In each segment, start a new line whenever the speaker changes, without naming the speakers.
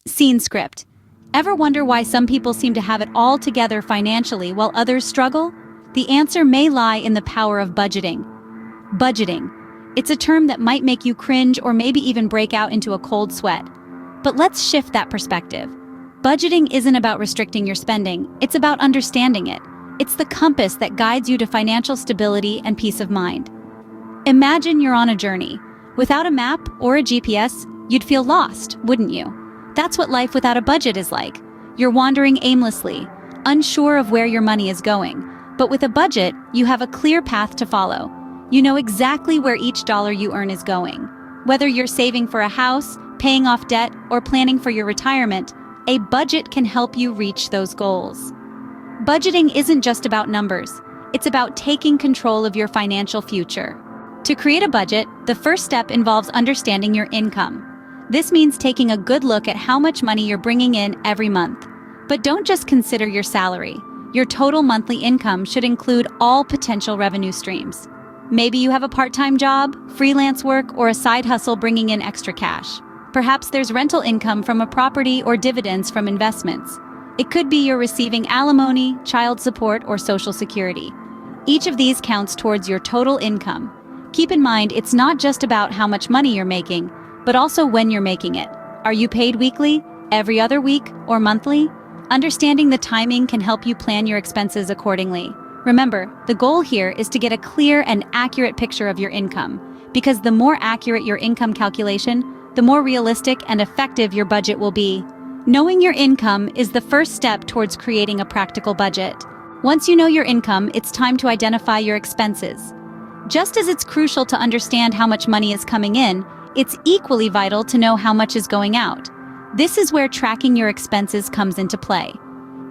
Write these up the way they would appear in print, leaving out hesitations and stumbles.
Scene script. Ever wonder why some people seem to have it all together financially while others struggle? The answer may lie in the power of budgeting. Budgeting. It's a term that might make you cringe or maybe even break out into a cold sweat. But let's shift that perspective. Budgeting isn't about restricting your spending, it's about understanding it. It's the compass that guides you to financial stability and peace of mind. Imagine you're on a journey. Without a map or a GPS, you'd feel lost, wouldn't you? That's what life without a budget is like. You're wandering aimlessly, unsure of where your money is going. But with a budget, you have a clear path to follow. You know exactly where each dollar you earn is going. Whether you're saving for a house, paying off debt, or planning for your retirement, a budget can help you reach those goals. Budgeting isn't just about numbers. It's about taking control of your financial future. To create a budget, the first step involves understanding your income. This means taking a good look at how much money you're bringing in every month. But don't just consider your salary. Your total monthly income should include all potential revenue streams. Maybe you have a part-time job, freelance work, or a side hustle bringing in extra cash. Perhaps there's rental income from a property or dividends from investments. It could be you're receiving alimony, child support, or social security. Each of these counts towards your total income. Keep in mind, it's not just about how much money you're making, but also when you're making it. Are you paid weekly, every other week, or monthly? Understanding the timing can help you plan your expenses accordingly. Remember, the goal here is to get a clear and accurate picture of your income, because the more accurate your income calculation, the more realistic and effective your budget will be. Knowing your income is the first step towards creating a practical budget. Once you know your income, it's time to identify your expenses. Just as it's crucial to understand how much money is coming in, it's equally vital to know how much is going out. This is where tracking your expenses comes into play.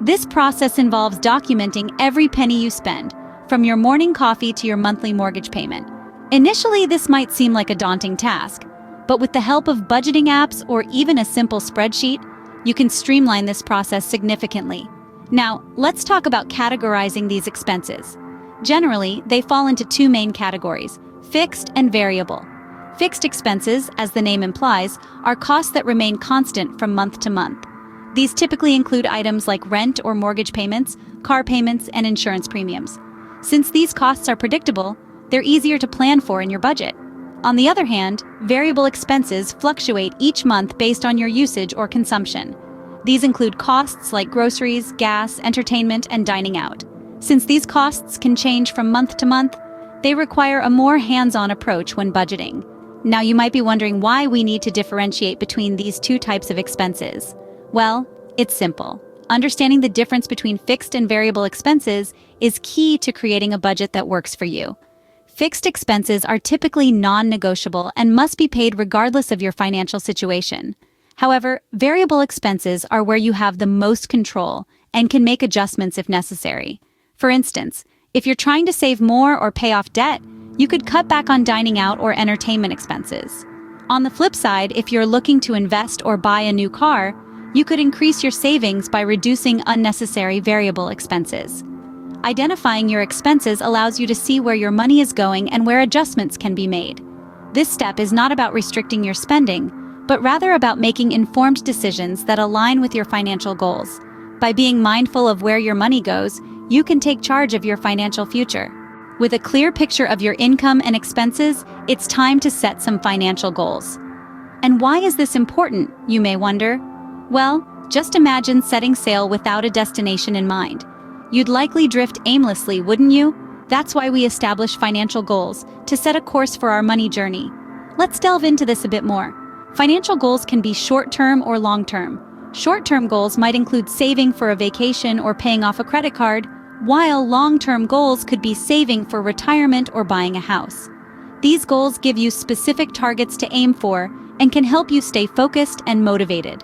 This process involves documenting every penny you spend, from your morning coffee to your monthly mortgage payment. Initially, this might seem like a daunting task, but with the help of budgeting apps or even a simple spreadsheet, you can streamline this process significantly. Now, let's talk about categorizing these expenses. Generally, they fall into two main categories: fixed and variable. Fixed expenses, as the name implies, are costs that remain constant from month to month. These typically include items like rent or mortgage payments, car payments, and insurance premiums. Since these costs are predictable, they're easier to plan for in your budget. On the other hand, variable expenses fluctuate each month based on your usage or consumption. These include costs like groceries, gas, entertainment, and dining out. Since these costs can change from month to month, they require a more hands-on approach when budgeting. Now you might be wondering why we need to differentiate between these two types of expenses. Well, it's simple. Understanding the difference between fixed and variable expenses is key to creating a budget that works for you. Fixed expenses are typically non-negotiable and must be paid regardless of your financial situation. However, variable expenses are where you have the most control and can make adjustments if necessary. For instance, if you're trying to save more or pay off debt, you could cut back on dining out or entertainment expenses. On the flip side, if you're looking to invest or buy a new car, you could increase your savings by reducing unnecessary variable expenses. Identifying your expenses allows you to see where your money is going and where adjustments can be made. This step is not about restricting your spending, but rather about making informed decisions that align with your financial goals. By being mindful of where your money goes, you can take charge of your financial future. With a clear picture of your income and expenses, it's time to set some financial goals. And why is this important, you may wonder? Well, just imagine setting sail without a destination in mind. You'd likely drift aimlessly, wouldn't you? That's why we establish financial goals, to set a course for our money journey. Let's delve into this a bit more. Financial goals can be short-term or long-term. Short-term goals might include saving for a vacation or paying off a credit card, while long-term goals could be saving for retirement or buying a house. These goals give you specific targets to aim for and can help you stay focused and motivated.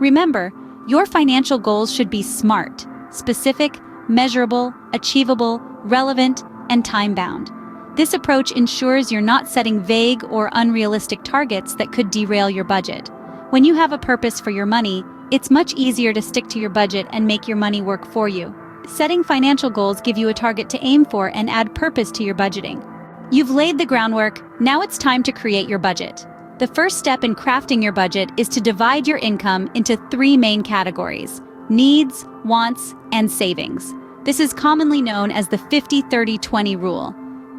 Remember, your financial goals should be SMART, specific, measurable, achievable, relevant, and time-bound. This approach ensures you're not setting vague or unrealistic targets that could derail your budget. When you have a purpose for your money, it's much easier to stick to your budget and make your money work for you. Setting financial goals give you a target to aim for and add purpose to your budgeting. You've laid the groundwork, now it's time to create your budget. The first step in crafting your budget is to divide your income into three main categories: needs, wants, and savings. This is commonly known as the 50-30-20 rule.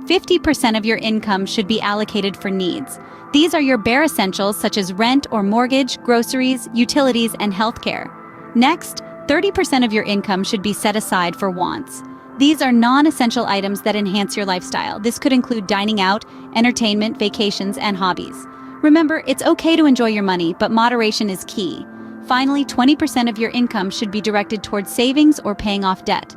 50% of your income should be allocated for needs. These are your bare essentials such as rent or mortgage, groceries, utilities, and healthcare. Next, 30% of your income should be set aside for wants. These are non-essential items that enhance your lifestyle. This could include dining out, entertainment, vacations, and hobbies. Remember, it's okay to enjoy your money, but moderation is key. Finally, 20% of your income should be directed towards savings or paying off debt.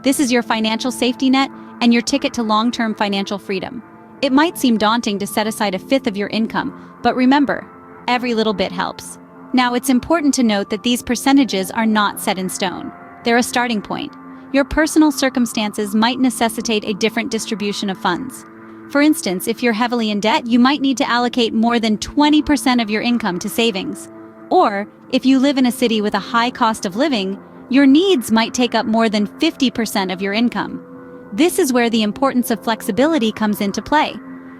This is your financial safety net and your ticket to long-term financial freedom. It might seem daunting to set aside a fifth of your income, but remember, every little bit helps. Now, it's important to note that these percentages are not set in stone. They're a starting point. Your personal circumstances might necessitate a different distribution of funds. For instance, if you're heavily in debt, you might need to allocate more than 20% of your income to savings. Or, if you live in a city with a high cost of living, your needs might take up more than 50% of your income. This is where the importance of flexibility comes into play.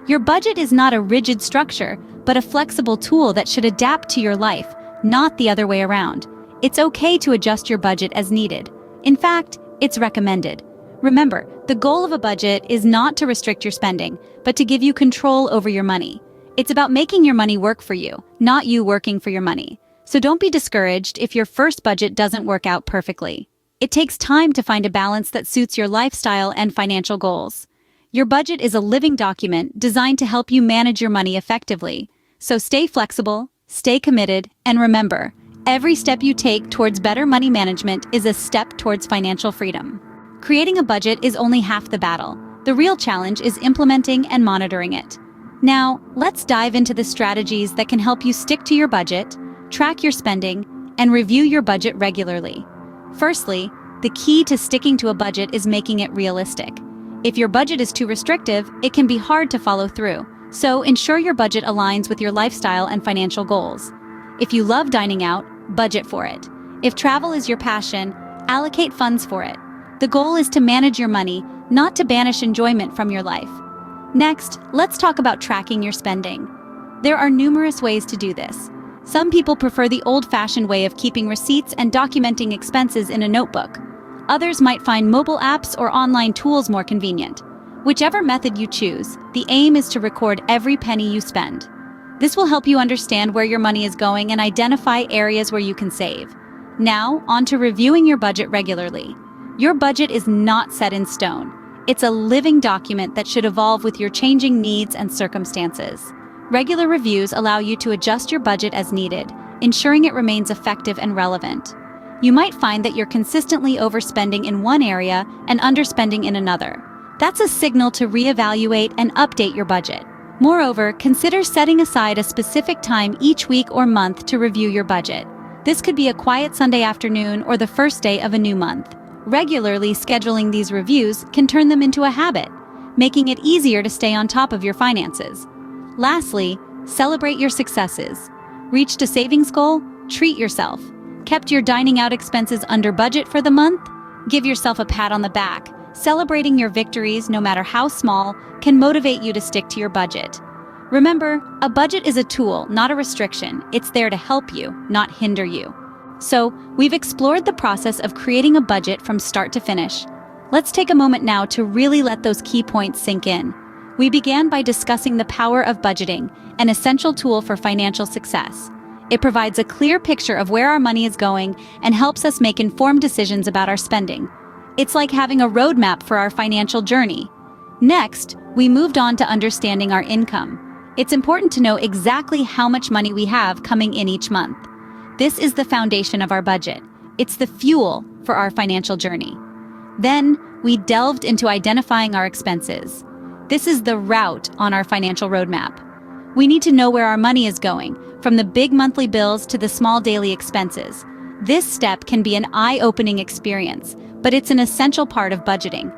Your budget is not a rigid structure, but a flexible tool that should adapt to your life, not the other way around. It's okay to adjust your budget as needed. In fact, it's recommended. Remember, the goal of a budget is not to restrict your spending, but to give you control over your money. It's about making your money work for you, not you working for your money. So don't be discouraged if your first budget doesn't work out perfectly. It takes time to find a balance that suits your lifestyle and financial goals. Your budget is a living document designed to help you manage your money effectively. So stay flexible, stay committed, and remember, every step you take towards better money management is a step towards financial freedom. Creating a budget is only half the battle. The real challenge is implementing and monitoring it. Now, let's dive into the strategies that can help you stick to your budget, track your spending, and review your budget regularly. Firstly, the key to sticking to a budget is making it realistic. If your budget is too restrictive, it can be hard to follow through. So ensure your budget aligns with your lifestyle and financial goals. If you love dining out, budget for it. If travel is your passion, allocate funds for it. The goal is to manage your money, not to banish enjoyment from your life. Next, let's talk about tracking your spending. There are numerous ways to do this. Some people prefer the old-fashioned way of keeping receipts and documenting expenses in a notebook. Others might find mobile apps or online tools more convenient. Whichever method you choose, the aim is to record every penny you spend. This will help you understand where your money is going and identify areas where you can save. Now, on to reviewing your budget regularly. Your budget is not set in stone. It's a living document that should evolve with your changing needs and circumstances. Regular reviews allow you to adjust your budget as needed, ensuring it remains effective and relevant. You might find that you're consistently overspending in one area and underspending in another. That's a signal to reevaluate and update your budget. Moreover, consider setting aside a specific time each week or month to review your budget. This could be a quiet Sunday afternoon or the first day of a new month. Regularly scheduling these reviews can turn them into a habit, making it easier to stay on top of your finances. Lastly, celebrate your successes. Reached a savings goal? Treat yourself. Kept your dining out expenses under budget for the month? Give yourself a pat on the back. Celebrating your victories, no matter how small, can motivate you to stick to your budget. Remember, a budget is a tool, not a restriction. It's there to help you, not hinder you. So, we've explored the process of creating a budget from start to finish. Let's take a moment now to really let those key points sink in. We began by discussing the power of budgeting, an essential tool for financial success. It provides a clear picture of where our money is going and helps us make informed decisions about our spending. It's like having a roadmap for our financial journey. Next, we moved on to understanding our income. It's important to know exactly how much money we have coming in each month. This is the foundation of our budget. It's the fuel for our financial journey. Then, we delved into identifying our expenses. This is the route on our financial roadmap. We need to know where our money is going, from the big monthly bills to the small daily expenses. This step can be an eye-opening experience, but it's an essential part of budgeting.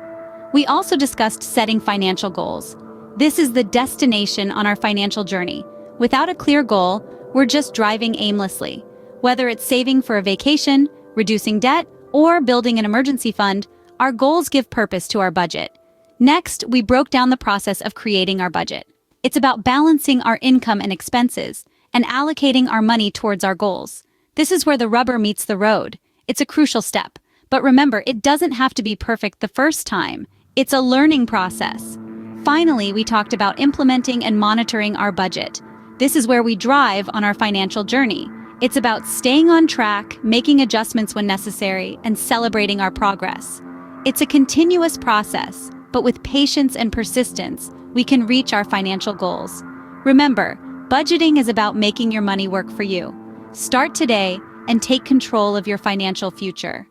We also discussed setting financial goals. This is the destination on our financial journey. Without a clear goal, we're just driving aimlessly. Whether it's saving for a vacation, reducing debt, or building an emergency fund, our goals give purpose to our budget. Next, we broke down the process of creating our budget. It's about balancing our income and expenses and allocating our money towards our goals. This is where the rubber meets the road. It's a crucial step. But remember, it doesn't have to be perfect the first time. It's a learning process. Finally, we talked about implementing and monitoring our budget. This is where we drive on our financial journey. It's about staying on track, making adjustments when necessary, and celebrating our progress. It's a continuous process, but with patience and persistence, we can reach our financial goals. Remember, budgeting is about making your money work for you. Start today and take control of your financial future.